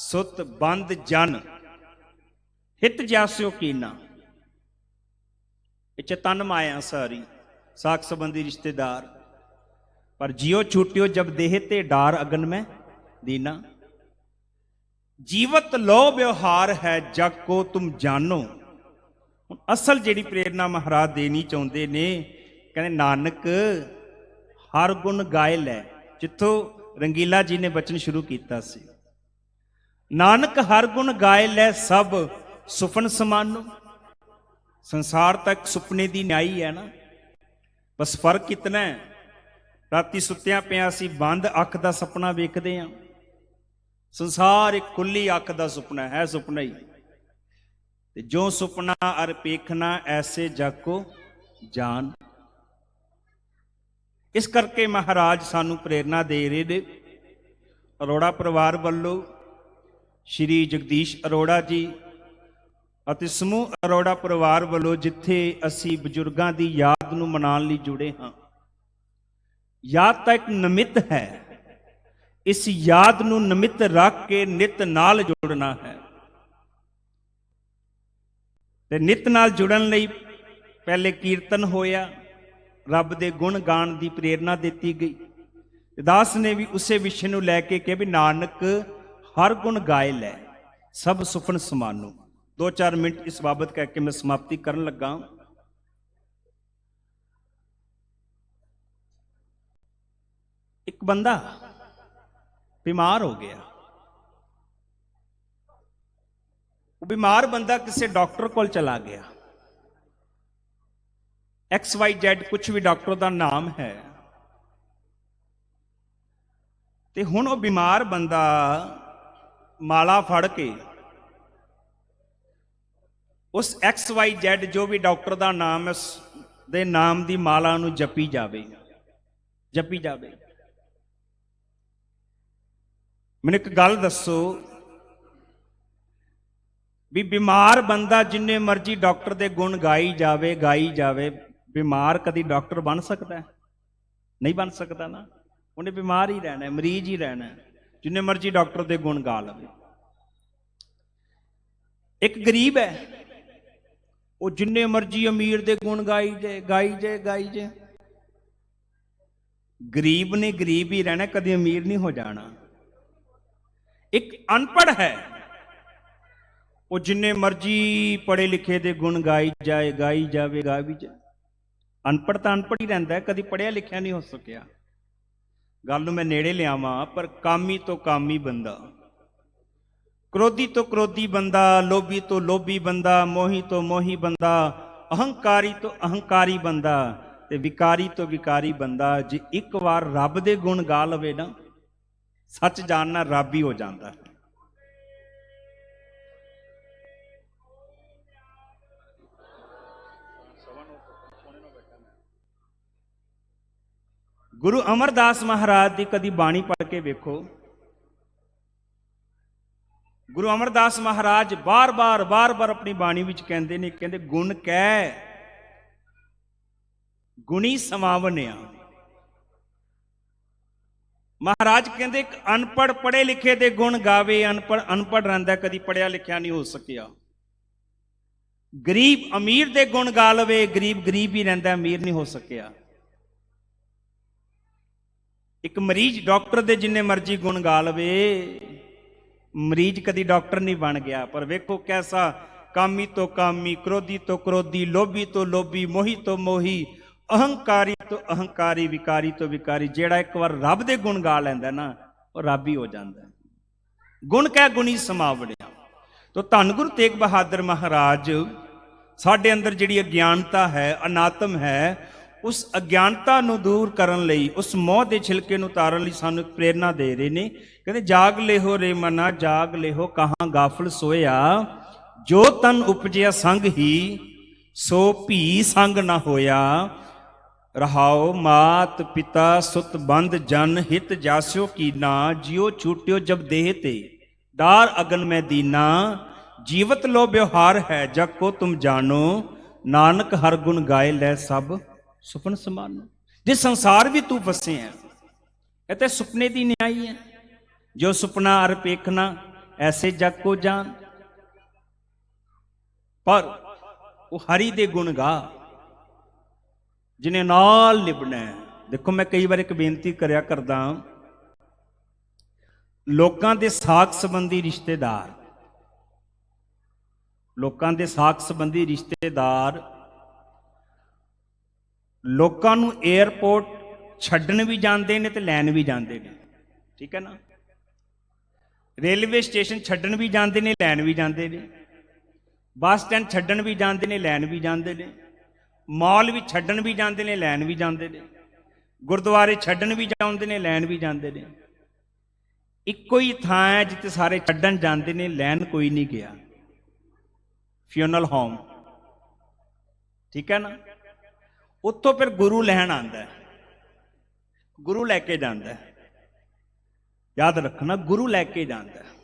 सुत बंद जन हित जास्यो कीना। इच तन माया सारी साख संबंधी रिश्तेदार, पर जियो छूटियो जब देह ते डार अगन में दीना। जीवत लो व्यवहार है जग को तुम जानो। हुण असल जिहड़ी प्रेरणा महाराज देनी चाहुंदे ने, कहंदे नानक हर गुण गाए लै, जिथों रंगीला जी ने बचन शुरू किया सी। नानक हर गुण गाए लै सब सुफन समानो। संसार तक सुपने की न्याई है ना, बस फर्क इतना है, राती सुत्तिया पिया असीं बंद अख का सपना वेखदे हां, संसार एक खुली अख का सुपना है, सुपना ही। ते जो सुपना अर पेखना ऐसे जग को जान। इस करके महाराज सानू प्रेरणा दे रहे ने। अरोड़ा परिवार वालों श्री जगदीश अरोड़ा जी ਅਤੇ ਸਮੂਹ ਅਰੋੜਾ ਪਰਿਵਾਰ ਵੱਲੋਂ ਜਿੱਥੇ ਅਸੀਂ ਬਜ਼ੁਰਗਾਂ ਦੀ ਯਾਦ ਨੂੰ ਮਨਾਉਣ ਲਈ ਜੁੜੇ ਹਾਂ, ਯਾਦ ਤਾਂ ਇੱਕ ਨਿਮਿਤ ਹੈ, ਇਸ ਯਾਦ ਨੂੰ ਨਿਮਿਤ ਰੱਖ ਕੇ ਨਿਤ ਨਾਲ ਜੁੜਨਾ ਹੈ। ਤੇ ਨਿਤ ਨਾਲ ਜੁੜਨ ਲਈ ਪਹਿਲੇ ਕੀਰਤਨ ਹੋਇਆ, ਰੱਬ ਦੇ ਗੁਣ ਗਾਣ ਦੀ ਪ੍ਰੇਰਨਾ ਦਿੱਤੀ ਗਈ। ਦਾਸ ਨੇ ਵੀ ਉਸੇ ਵਿਸ਼ੇ ਨੂੰ ਲੈ ਕੇ ਕਿਹਾ ਵੀ ਨਾਨਕ ਹਰ ਗੁਣ ਗਾਏ ਲੈ ਸਭ ਸੁਫਨ ਸਮਾਨੋ। 2-4 मिनट इस बाबत कह के मैं समाप्ति करन लगा। एक बंदा बीमार हो गया। वो बीमार बंदा किसी डॉक्टर को चला गया, XYZ कुछ भी डॉक्टर का नाम है। ते हुण वो बीमार बंदा माला फड़ के उस XYZ जो भी डॉक्टर का नाम है उस दे नाम की माला नूं जपी जावे, जपी जावे। मैनूं एक गल दसो भी बीमार बंदा जिन्ने मर्जी डॉक्टर दे गुण गाई जावे गाई जावे, बीमार कदी डॉक्टर बन सकता है? नहीं बन सकता ना, उन्हें बीमार ही रहना है, मरीज ही रहना है, जिन्ने मर्जी डॉक्टर दे गुण गा लवे। एक गरीब है, वो जिन्ने मर्जी अमीर दे गुण गाई जाए गाई जाए गाई जाए। गरीब ने गरीब ही रहना, कभी अमीर नहीं हो जाना। एक अनपढ़ है, वो जिन्ने मर्जी पढ़े लिखे दे गुण गाई जाए गाई जावे गाई जाए। अनपढ़ तो अनपढ़ ही रहता है, कभी पढ़िया लिखिया नहीं हो सकिया। गल नूं मैं नेड़े लियावां, पर कामी तो कामी बंदा, क्रोधी तो क्रोधी बंदा, लोभी तो लोभी बंदा, मोही तो मोही बंदा, अहंकारी तो अहंकारी बंदा, ते विकारी तो विकारी बंदा। जे एक बार रब दे गुण गा लवे ना, सच जानना रब ही हो जाता है। गुरु अमरदास महाराज की कदी बाणी पढ़ के वेखो। गुरु अमरदास महाराज बार बार अपनी बाणी विच कहंदे ने, कहंदे गुण कह गुणी समावनिया। महाराज कहंदे एक अनपढ़ पढ़े लिखे दे गुण गावे, अनपढ़ अनपढ़ रहिंदा, कदी पढ़िया लिखिया नहीं हो सकिया। गरीब अमीर दे गुण गा लवे, गरीब गरीब ही रहिंदा, अमीर नहीं हो सकिया। एक मरीज डॉक्टर दे जिन्ने मर्जी गुण गा लवे, मरीज कदी डॉक्टर नहीं बन गया। पर वेखो कैसा कामी तो कामी, क्रोधी तो क्रोधी, लोभी तो लोभी, मोही तो मोही, अहंकारी तो अहंकारी, विकारी तो विकारी। जेड़ा एक बार रब दे गुण गा लैंदा ना, वो रब ही हो जाता है। गुण कह गुणी समावड़िया। तो धन गुरु तेग बहादुर महाराज साडे अंदर जिहड़ी अज्ञानता है, अनात्म है, उस अज्ञानता नूं दूर करन लई, उस मोह दे छिलके नूं उतारन लई सानूं प्रेरणा दे रहे ने। कहते जाग लेहो रे मना जाग लेहो, कहाँ गाफल सोया, जो तन उपजिया संग ही सो भी संग ना होया। रहाओ मात पिता सुत बंद जन हित जास्यो कीना। जियो छूटियो जब देह ते डार अगन में दीना। जीवत लो व्यवहार है जग को तुम जानो। नानक हर गुण गाए लै सब सुफन समानो। जिस संसार भी तू फसे है, ये तो सुपने की न्याई है। जो सुपना अर पेखना ऐसे जग को जान, पर वो हरि दे गुण गा जिन्हें नाल लिबना है। देखो मैं कई बार एक बेनती करया करदा, लोकां दे साख संबंधी रिश्तेदार, लोकां दे साख संबंधी रिश्तेदार लोकां नूं एयरपोर्ट छड्डण भी जांदे ने ते लैण भी जांदे ने, ठीक है ना। रेलवे स्टेशन छड्डण भी जांदे ने, लैण भी जांदे ने, बस स्टैंड छड्डण भी जांदे ने, लैण भी जांदे ने, मॉल भी छड्डण भी जांदे ने, लैण भी जांदे ने, गुरुद्वारे छड्डण भी जांदे ने, लैण भी जांदे ने। इक्को ही थां है जिथे सारे छड्डण जांदे ने, लैण कोई नहीं गया, फ्यूनरल होम, ठीक है ना। उत्थों फिर गुरु लैण आंदा है, गुरु लैके जांदा है, याद रखना गुरु लैके जांदा है।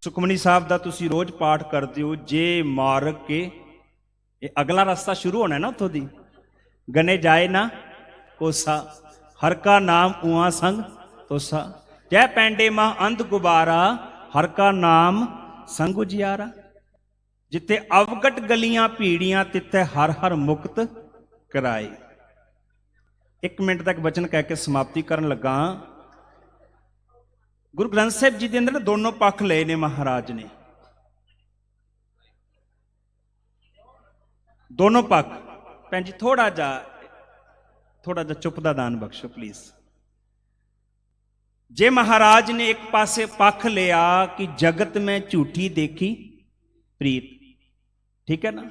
सुखमनी साहब का तुसी रोज पाठ करते हो, जे मार्ग के, ये अगला रास्ता शुरू होना है ना उत्थों दी, गने जाए ना कोसा, हर का नाम उआ संग तोसा, जय पैंडे मां अंध गुबारा, हर का नाम संग उजियारा। जिथे अवगट गलियां भीड़ियां, तिथे हर हर मुक्त कराए। एक मिनट तक वचन कह के समाप्ति करन लगा। गुरु ग्रंथ साहिब जी के अंदर दोनों पक्ष लए ने महाराज ने, दोनों पक्ष। भैन जी थोड़ा जा चुप दा दान बख्शो प्लीज। जे महाराज ने एक पासे पक्ष लिया कि जगत में झूठी देखी प्रीत, ठीक है ना,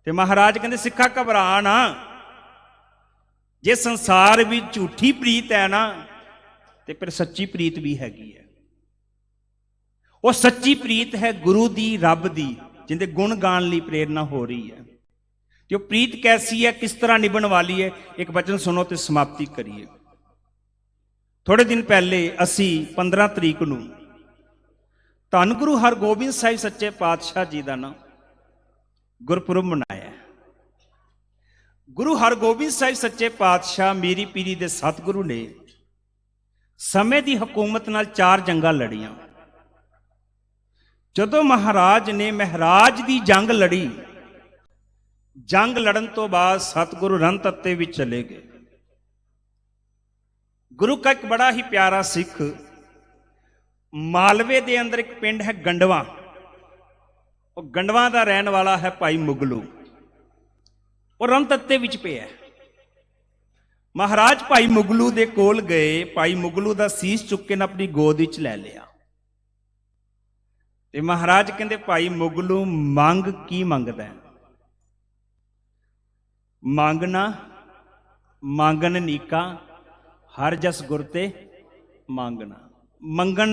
ते महाराज कहते सिखा घबरा ना, जे संसार भी झूठी प्रीत है ना, ते फिर सच्ची प्रीत भी हैगी है। वो सच्ची प्रीत है गुरु दी, रब दी, जिंदे गुण गाण लई प्रेरणा हो रही है। जो प्रीत कैसी है, किस तरह निभण वाली है, एक वचन सुनो तो समाप्ति करिए। थोड़े दिन पहले असी 15 तरीक नूं धन गुरु हरगोबिंद साहिब सच्चे पातशाह जी का ना गुरपुरब मनाया। गुरु हरगोबिंद साहिब सच्चे पातशाह मीरी पीरी दे सतगुरु ने समय की हुकूमत नाल 4 जंगां लड़ियां। जदों महाराज ने महराज की जंग लड़ी, जंग लड़न तो बाद सतगुरु रन तत्ते भी चले गए। गुरु का एक बड़ा ही प्यारा सिख, मालवे दे अंदर एक पिंड है गंडवा, वो गंडवा का रहने वाला है भाई मुगलू, और रन तत्ते विच पिया। महाराज भाई मुगलू दे कोल गए, भाई मुगलू का सीस चुक के अपनी गोद विच लै लिया। ते महाराज कहते भाई मुगलू मंग की मंगदा है? मांगना मांगन नीका, हर जस गुरते मांगना। मंगन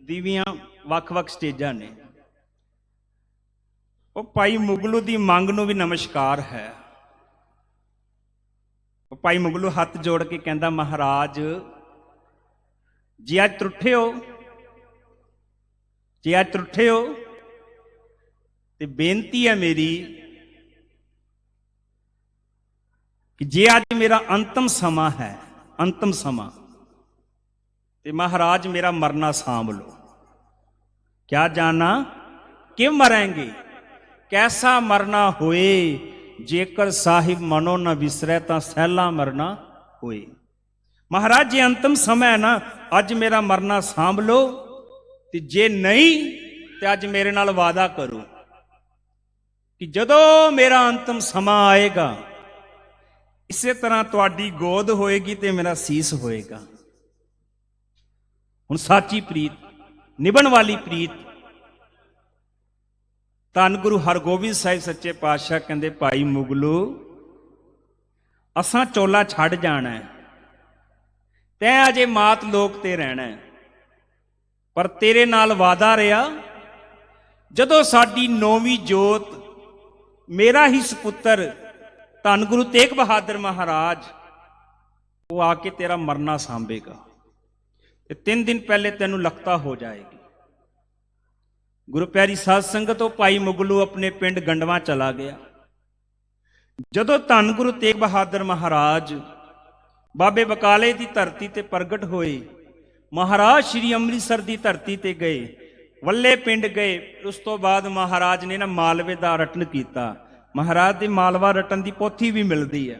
दीवियां वख-वख स्टेजां ने। वो भाई मुगलू दी मंग नूं भी नमस्कार है। भाई मुगलू हथ जोड़ के कहता महाराज जी अज त्रुठे हो, जे अज त्रुठे हो ते बेनती है मेरी कि जे अज मेरा अंतिम समा है, अंतिम समा, ते महाराज मेरा मरना सांभ लो। क्या जाना कि मरेंगे, कैसा मरना होए, जेकर साहिब मनो न विसरै तां सैला मरना होए। महाराज जे अंतिम समय है ना, अज मेरा मरना सांभ लो, ते जे नहीं ते अज मेरे नाल वादा करो कि जदों मेरा अंतिम समा आएगा, इसे तरह तुहाडी गोद होएगी ते मेरा सीस होएगा। हुण साची प्रीत, निभण वाली प्रीत, धन गुरु हरगोबिंद साहिब सच्चे पातशाह कहंदे भाई मुगलू असां चोला छड़ जाना है, तैं अजे मात लोक ते रहना है, पर तेरे नाल वादा रहा जदों साडी 9वीं जोत मेरा ही सपुत्र धन गुरु तेग बहादुर महाराज वो आके तेरा मरना सांभेगा, 3 दिन पहले तेनू लखता हो जाएगी। गुरु प्यारी साध संगत, तो भाई मुगलू अपने पिंड गंडवा चला गया। ਜਦੋਂ ਧੰਨ ਗੁਰੂ ਤੇਗ ਬਹਾਦਰ ਮਹਾਰਾਜ ਬਾਬੇ ਬਕਾਲੇ ਦੀ ਧਰਤੀ ਤੇ ਪ੍ਰਗਟ ਹੋਏ, ਮਹਾਰਾਜ ਸ਼੍ਰੀ ਅੰਮ੍ਰਿਤਸਰ ਦੀ ਧਰਤੀ ਤੇ ਗਏ, ਵੱਲੇ ਪਿੰਡ ਗਏ। ਉਸ ਤੋਂ ਬਾਅਦ ਮਹਾਰਾਜ ਨੇ ਨਾ ਮਾਲਵੇ ਦਾ ਰਟਨ ਕੀਤਾ। ਮਹਾਰਾਜ ਦੀ ਮਾਲਵਾ ਰਟਨ ਦੀ ਪੋਥੀ ਵੀ ਮਿਲਦੀ ਹੈ।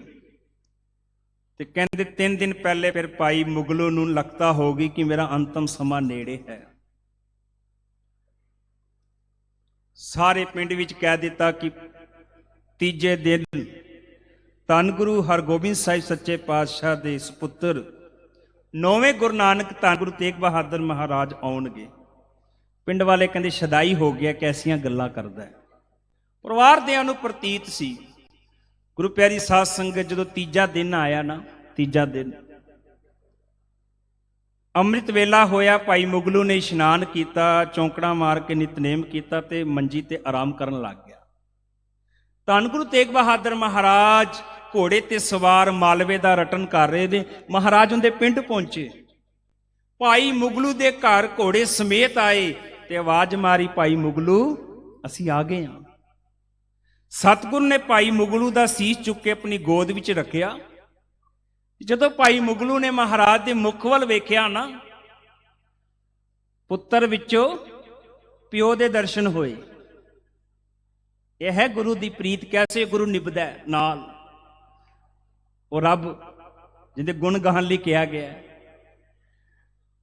ਤੇ ਕਹਿੰਦੇ 3 ਦਿਨ ਪਹਿਲੇ ਫਿਰ ਭਾਈ ਮੁਗਲੂ ਨੂੰ ਲਗਤਾ ਹੋ ਗਈ ਕਿ ਮੇਰਾ ਅੰਤਮ ਸਮਾਂ ਨੇੜੇ ਹੈ। ਸਾਰੇ ਪਿੰਡ ਵਿੱਚ ਕਹਿ ਦਿੱਤਾ ਕਿ ਤੀਜੇ ਦਿਨ ਧੰਨ ਗੁਰੂ ਹਰਗੋਬਿੰਦ ਸਾਹਿਬ ਸੱਚੇ ਪਾਤਸ਼ਾਹ ਦੇ ਸੁਪੁੱਤਰ 9ਵੇਂ ਗੁਰੂ ਨਾਨਕ ਧੰਨ ਗੁਰੂ ਤੇਗ ਬਹਾਦਰ ਮਹਾਰਾਜ ਆਉਣਗੇ। ਪਿੰਡ ਵਾਲੇ ਕਹਿੰਦੇ ਸ਼ਦਾਈ ਹੋ ਗਿਆ, ਕੈਸੀਆਂ ਗੱਲਾਂ ਕਰਦਾ ਹੈ। ਪਰਿਵਾਰ ਦਿਆਂ ਨੂੰ ਪ੍ਰਤੀਤ ਸੀ। ਗੁਰੂ ਪਿਆਰੀ ਸਾਧ ਸੰਗਤ ਜਦੋਂ ਤੀਜਾ ਦਿਨ ਆਇਆ ਨਾ, ਤੀਜਾ ਦਿਨ ਅੰਮ੍ਰਿਤ ਵੇਲਾ ਹੋਇਆ, ਭਾਈ ਮੁਗਲੂ ਨੇ ਇਸ਼ਨਾਨ ਕੀਤਾ, ਚੌਂਕੜਾ ਮਾਰ ਕੇ ਨਿਤਨੇਮ ਕੀਤਾ ਤੇ ਮੰਜੀ ਤੇ ਆਰਾਮ ਕਰਨ ਲੱਗ ਗਿਆ। ਧੰਨ ਗੁਰੂ ਤੇਗ ਬਹਾਦਰ ਮਹਾਰਾਜ ਘੋੜੇ ਤੇ ਸਵਾਰ ਮਾਲਵੇ ਦਾ ਰਟਨ ਕਰ ਰਹੇ ਨੇ। ਮਹਾਰਾਜ ਉਹਦੇ ਪਿੰਡ ਪਹੁੰਚੇ, ਭਾਈ ਮੁਗਲੂ ਦੇ ਘਰ ਘੋੜੇ ਸਮੇਤ ਆਏ ਤੇ ਆਵਾਜ਼ ਮਾਰੀ, ਭਾਈ ਮੁਗਲੂ ਅਸੀਂ ਆ ਗਏ ਹਾਂ। ਸਤਿਗੁਰੂ ਨੇ ਭਾਈ ਮੁਗਲੂ ਦਾ ਸੀਸ ਚੁੱਕ ਕੇ ਆਪਣੀ ਗੋਦ ਵਿੱਚ ਰੱਖਿਆ। ਜਦੋਂ ਭਾਈ ਮੁਗਲੂ ਨੇ ਮਹਾਰਾਜ ਦੇ ਮੁਖ ਵੱਲ ਵੇਖਿਆ ਨਾ, ਪੁੱਤਰ ਵਿੱਚੋਂ ਪਿਓ ਦੇ ਦਰਸ਼ਨ ਹੋਏ। ਇਹ ਹੈ ਗੁਰੂ ਦੀ ਪ੍ਰੀਤ, ਕੈਸੇ ਗੁਰੂ ਨਿਭਦਾ ਨਾਲ। ਉਹ ਰੱਬ ਜਿਹਦੇ ਗੁਣ ਗਾਹਣ ਲਈ ਕਿਹਾ ਗਿਆ,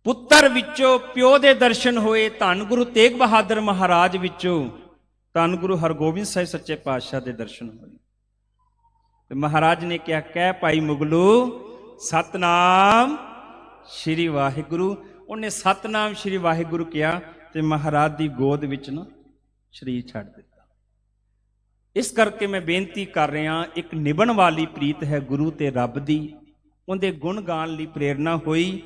ਪੁੱਤਰ ਵਿੱਚੋਂ ਪਿਓ ਦੇ ਦਰਸ਼ਨ ਹੋਏ। ਧੰਨ ਗੁਰੂ ਤੇਗ ਬਹਾਦਰ ਮਹਾਰਾਜ ਵਿੱਚੋਂ ਧੰਨ ਗੁਰੂ ਹਰਗੋਬਿੰਦ ਸਾਹਿਬ ਸੱਚੇ ਪਾਤਸ਼ਾਹ ਦੇ ਦਰਸ਼ਨ ਹੋਏ। ਤੇ ਮਹਾਰਾਜ ਨੇ ਕਿਹਾ, ਕਹਿ ਭਾਈ ਮੁਗਲੂ ਸਤਨਾਮ ਸ਼੍ਰੀ ਵਾਹਿਗੁਰੂ। ਉਹਨੇ ਸਤਨਾਮ ਸ਼੍ਰੀ ਵਾਹਿਗੁਰੂ ਕਿਹਾ ਤੇ ਮਹਾਰਾਜ ਦੀ ਗੋਦ ਵਿੱਚ ਨਾ ਸਰੀਰ ਛੱਡ ਦਿੱਤਾ। ਇਸ ਕਰਕੇ ਮੈਂ ਬੇਨਤੀ ਕਰ ਰਿਹਾ, ਇੱਕ ਨਿਭਣ ਵਾਲੀ ਪ੍ਰੀਤ ਹੈ ਗੁਰੂ ਤੇ ਰੱਬ ਦੀ। ਉਹਦੇ ਗੁਣ ਗਾਣ ਲਈ ਪ੍ਰੇਰਨਾ ਹੋਈ।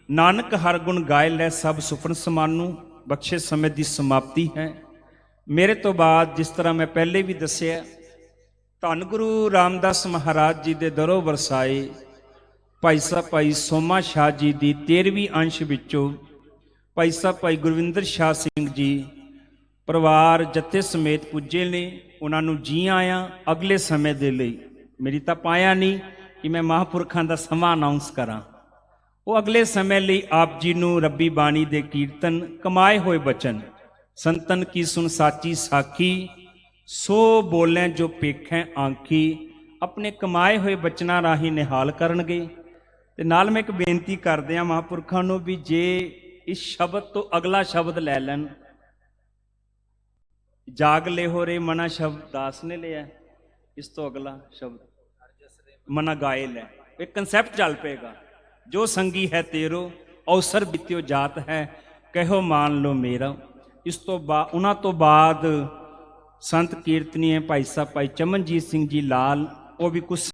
ਨਾਨਕ ਹਰ ਗੁਣ ਗਾਏ ਲੈ ਸਭ ਸੁਪਨ ਸਮਾਨੂ, ਬਖਸ਼ੇ ਸਮੇਂ ਦੀ ਸਮਾਪਤੀ ਹੈ। ਮੇਰੇ ਤੋਂ ਬਾਅਦ ਜਿਸ ਤਰ੍ਹਾਂ ਮੈਂ ਪਹਿਲੇ ਵੀ ਦੱਸਿਆ, ਧੰਨ ਗੁਰੂ ਰਾਮਦਾਸ ਮਹਾਰਾਜ ਜੀ ਦੇ ਦਰੋਂ ਵਰਸਾਏ ਭਾਈ ਸਾਹਿਬ ਭਾਈ ਸੋਮਾ ਸ਼ਾਹ ਜੀ ਦੀ 13ਵੀਂ ਅੰਸ਼ ਵਿੱਚੋਂ ਭਾਈ ਸਾਹਿਬ ਭਾਈ ਗੁਰਵਿੰਦਰ ਸ਼ਾਹ ਸਿੰਘ ਜੀ ਪਰਿਵਾਰ ਜੱਥੇ ਸਮੇਤ ਪੁੱਜੇ ਨੇ। ਉਹਨਾਂ ਨੂੰ ਜੀ ਆਇਆਂ ਅਗਲੇ ਸਮੇਂ ਦੇ ਲਈ। ਮੇਰੀ ਤਾਂ ਪਾਇਆ ਨਹੀਂ ਕਿ ਮੈਂ ਮਹਾਂਪੁਰਖਾਂ ਦਾ ਸਮਾਂ ਅਨਾਉਂਸ ਕਰਾਂ। ਉਹ ਅਗਲੇ ਸਮੇਂ ਲਈ ਆਪ ਜੀ ਨੂੰ ਰੱਬੀ ਬਾਣੀ ਦੇ ਕੀਰਤਨ, ਕਮਾਏ ਹੋਏ ਬਚਨ, ਸੰਤਨ ਕੀ ਸੁਣ ਸਾਚੀ ਸਾਖੀ, ਸੋ ਬੋਲੇ ਜੋ ਪੇਖੈ ਆਂਖੀ, ਆਪਣੇ ਕਮਾਏ ਹੋਏ ਬਚਨਾਂ ਰਾਹੀਂ ਨਿਹਾਲ ਕਰਨਗੇ। ਤੇ ਨਾਲ ਮੈਂ ਇੱਕ ਬੇਨਤੀ ਕਰਦੇ ਹਾਂ ਮਹਾਂਪੁਰਖਾਂ ਨੂੰ ਵੀ ਜੇ ਇਸ ਸ਼ਬਦ ਤੋਂ ਅਗਲਾ ਸ਼ਬਦ ਲੈ ਲੈਣ, ਜਾਗ ਲੈ ਹੋ ਰੇ ਮਨਾ ਸ਼ਬਦ ਦਾਸ ਨੇ ਲਿਆ, ਇਸ ਤੋਂ ਅਗਲਾ ਸ਼ਬਦ ਮਨਾ ਗਾਏ ਲੈ, ਇੱਕ ਕਨਸੈਪਟ ਚੱਲ ਪਏਗਾ। ਜੋ ਸੰਗੀ ਹੈ ਤੇਰੋ ਅਵਸਰ ਬਿਤਿਓ ਜਾਤ ਹੈ, ਕਹਿਓ ਮਾਨ ਲੋ ਮੇਰਾ। ਇਸ ਤੋਂ ਬਾਅਦ ਉਹਨਾਂ ਤੋਂ ਬਾਅਦ ਸੰਤ ਕੀਰਤਨੀਏ ਭਾਈ ਸਾਹਿਬ ਭਾਈ ਚਮਨਜੀਤ ਸਿੰਘ ਜੀ ਲਾਲ, ਉਹ ਵੀ ਕੁਛ